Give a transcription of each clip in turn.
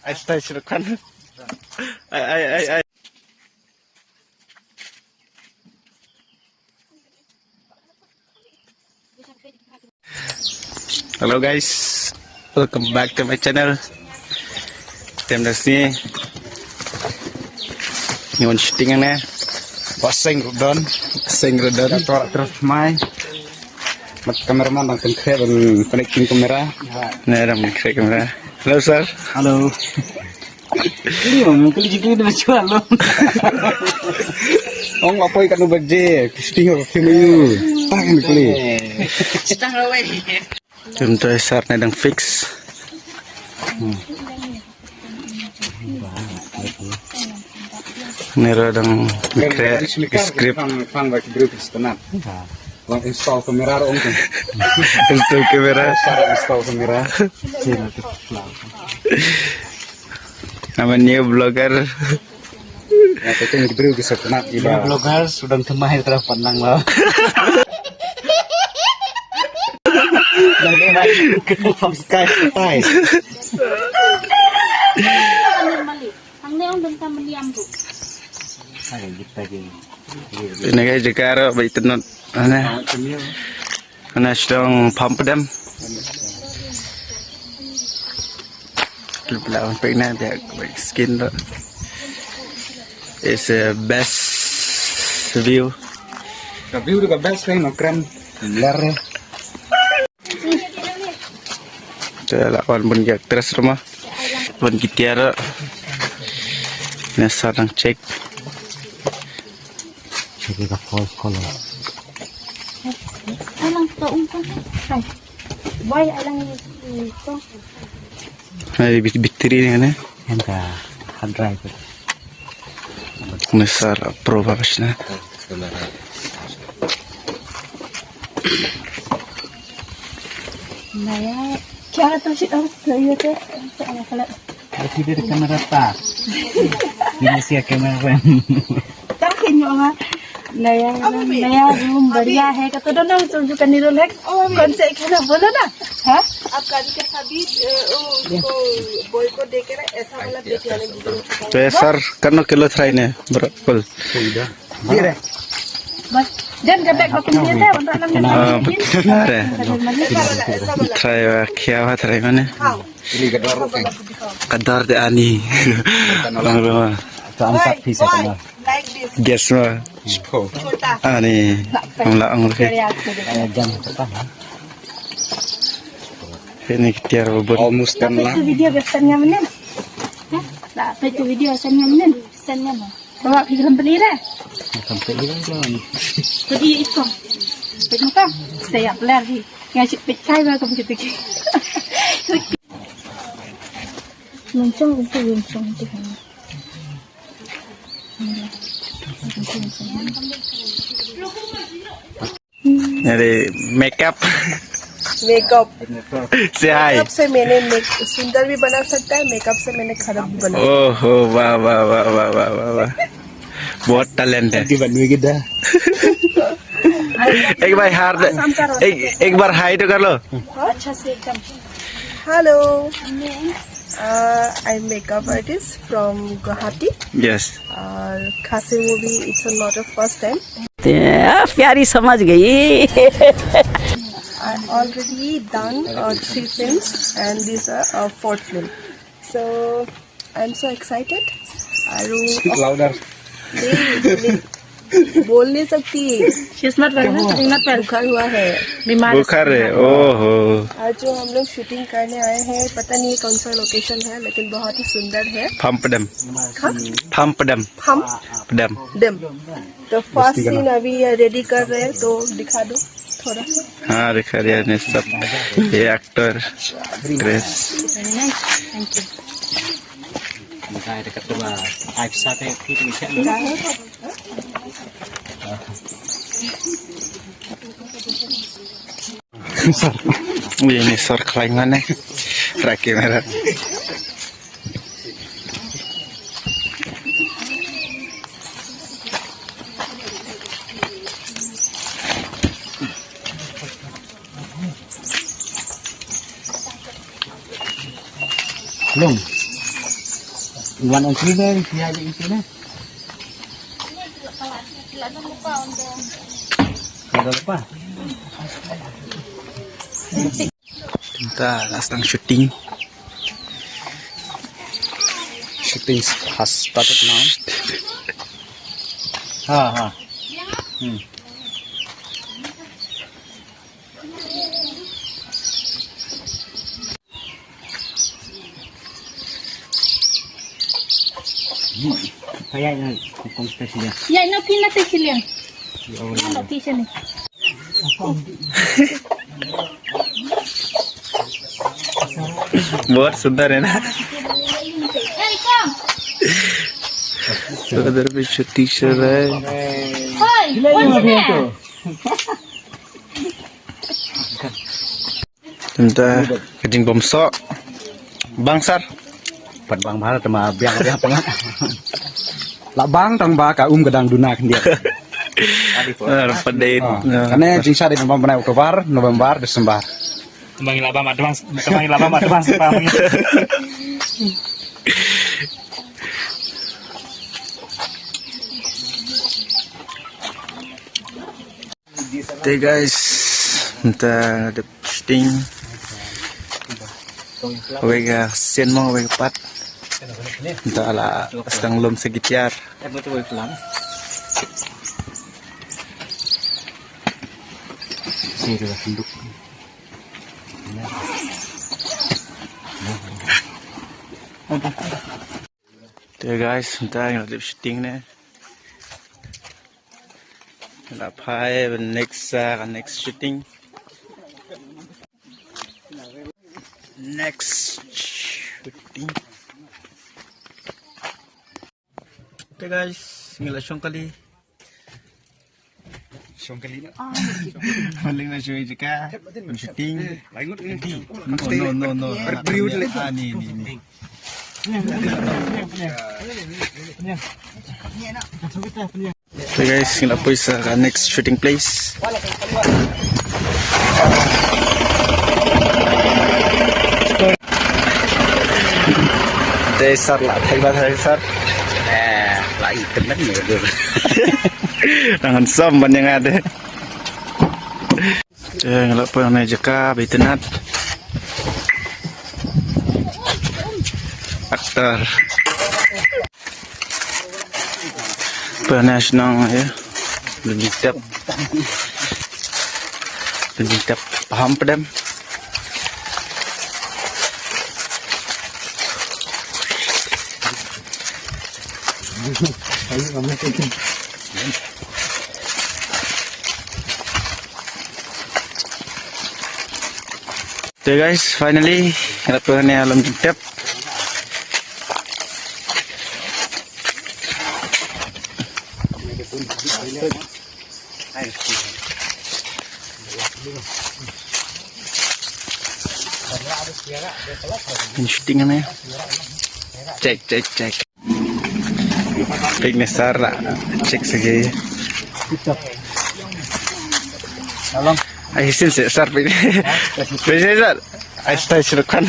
Ay, stay silakan. Ay. Hello guys, welcome back to my channel. Tim dari sini, nyuwun syutingannya, sing rudon. Terus main. Mat kameraman dan kre dan connecting kamera. Nah, dan connect kamera. Halo sir. Halo. Ini mungkin juga udah jual loh. Oh, apa ikan ubagje? Pisting ko kimayu. Tahan kuli. Setang away. Contoh besar nedang fix. Nero dang script Fang bagi grup istimewa. Lang install kamera ro ongkong. install kamera. Install kamera. Nama new blogger. Ya, itu yang diberi bisa kena. Blogger sudah kemahir terus pandang lah. Ini guys jika baik tenut, ana sedang pump dam. Lawan pegna dia baik skin tu. It's a best view. View juga best kan, keren. Blur. Lawan pun jak terus rumah. Pun kita nasa nang cek. Kita false color. Alang to ungkon. Hai. Why alang ito? Ay bitri ni kan. Enta hard drive. Nasa pro bagus na. Naya, kaya to si tayo te. Ano pala? Tidak ada kamera tak. Ini sih kamera. Takin nyo nga. Naya room बढ़िया है का तो ना जो करने रो लेक्स कौन से खाना बोलो ना हाँ आप काजू के साथ उसको बॉय को देके ना ऐसा वाला देख लेना तो sir kano kilo try ni berapa? Tidak. बस जन जब बैग पकड़ लिया था बंदा लग Try kya apa try mana? Ini kedar kan. Kadar de ani. Angkat bisa kan. like this Guess mah. छोटा Ani ang laki. Jam depan. Ini kita robot. Almost done lah. itu video besarnya mana nah apa itu video besarnya mana besarnya mah bawa ke company dah Sampai ini kan. jadi itu betul saya lagi ngasih pikai lah kamu gitu lonceng itu lonceng itu Jadi makeup. Makeup Say hi. Makeup से मैंने सुंदर भी बना सकता है मेकअप से मैंने खराब भी बना Oh, wah. Buat talent है. Di Bandung kita. एक बार हार एक बार हाई तो कर लो. अच्छा से एकदम hello I am makeup artist from Guwahati Yes. और खासी movie it's not a first time प्यारी समझ गई I already done 3 films and this a 4th film so I'm so excited Speak louder. बोल नहीं सकती she's not well not well बुखार हुआ है बीमार बुखार है. ओहो. आज जो हम लोग शूटिंग करने आए हैं पता नहीं कौन सा लोकेशन है लेकिन बहुत ही सुंदर है Pampadam. हाँ? Pampadam. हम Padam. डिम तो फर्स्ट सीन अभी रेडी कर रहे हैं तो दिखा दो थोड़ा सा हाँ दिखा दिया ने सब. ये actor Grace. very nice thank you Makanya dekat coba. Aisyah teh kita bisa lu. Ini sor kelangan nih. Terakhir merah. Belum. Wan ang sini dia aja di sini. Ada apa? Kita lastang syuting. Syuting has started now. Ha. Kayaknya kung spesial. Ya, no pinatay sila. Ano, tisa ni. Buat sebentar ya nah. Hey, come! उधर भी छुट्टी चल रहा है Hoy! What's that? Tentang kejing bom sok bangsar Pat bang bahar tema biang pengat. Lah bang tang ba ka gedang duna kan dia. pedet Karena jing sa di Oktober, November, Desember. Kembangin laba advance. Oke guys, kita ada posting. Wega sen mau wega pat. Kita ala sedang lom segitar. Sini dah tunduk. Oke guys, kita ada posting nih. Kita pai next shooting. Next shooting. Oke guys, ngilasong kali. Songkali na. Maling na show jika shooting. Lain ini. No. Ni. So guys, sila po sa next shooting place. Sir lah, sir. Lagi kena ni ada. Tangan som ban yang ada. Ngelak po yung najaka, bitenat. Aktor. Panas nang ya. Lebih tap paham pedam. So guys, finally laporan ni alam jentep. Ini syutingan ya. Cek. Pig ni Sarah, cek sige. Tolong. Ay sin sir pig. Pwede sir. Ay stay sirukan.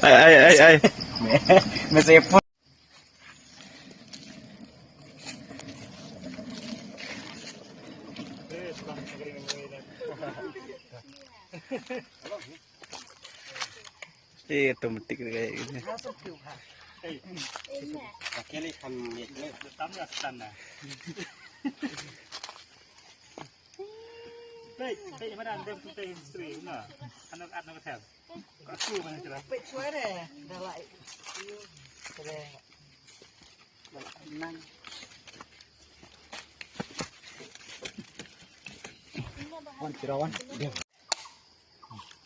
Ay. Masih pun. Otomatik kayak gini.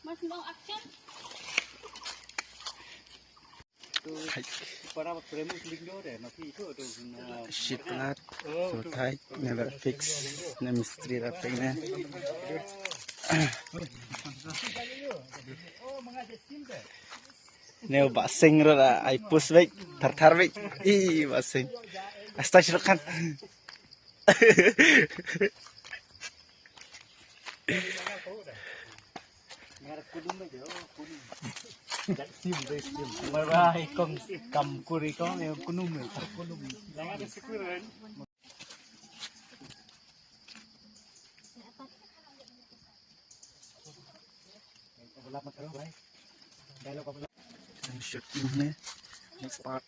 Mas mau action? Sheet plat, so tight, never fix, na mistri rapeng na. Neo basing ra ay push baik, tar baik. Basing. Asta silakan. Marah ikong kamkuri kong yung kunum. Jangan disekurin. Shoot mana? Next part.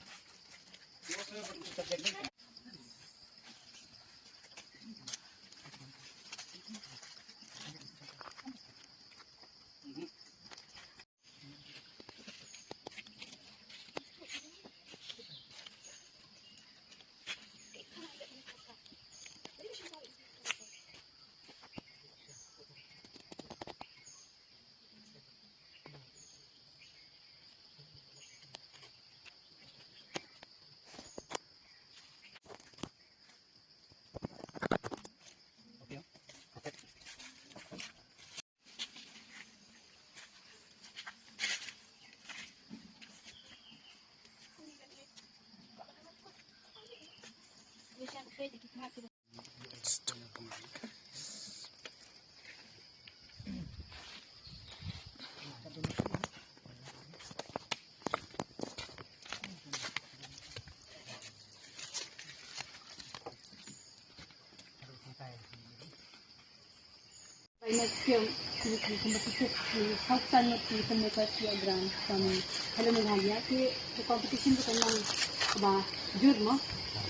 Next year, we how can we can make us a grant from Hello Meghalaya कि the competition को करना बा जुड़ म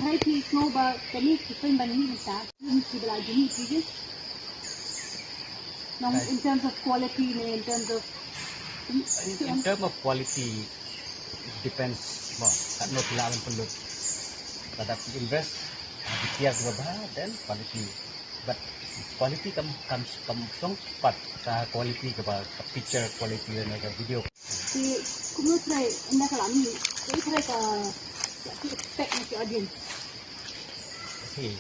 है कि स्नो बा कनी कितने बनी मिलता इन सिबला जुनी चीजें now in terms of quality in terms of In terms of quality, it depends. Not lawan pelut. But if you invest, biar then quality. But quality comes from part quality ke picture quality dan video. कि कुछ try anda kalau ni try ka expect nanti audience Okay.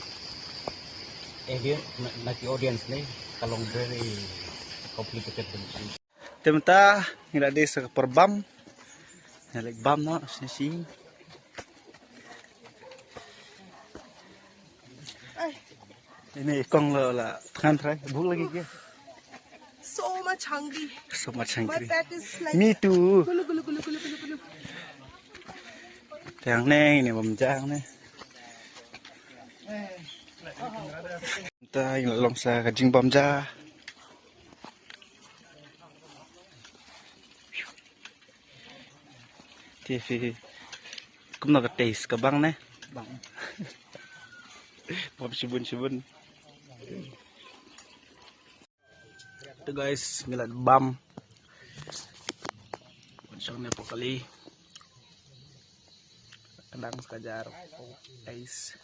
Audience ni kalau very complicated bentuk. Temta ngira di sa perbam. Like bam no sing. Ini kong la kan try bul lagi ke. So much hungry. So much My hungry. pet is like Me too. gulu gulu gulu gulu gulu gulu. Yang neng ni bamjang ni. Ta yung long sa kajing bamja. TV cũng là cái taste cái băng này băng bom sibun itu guys ngeliat bam bonceng nih kali kadang sekajar guys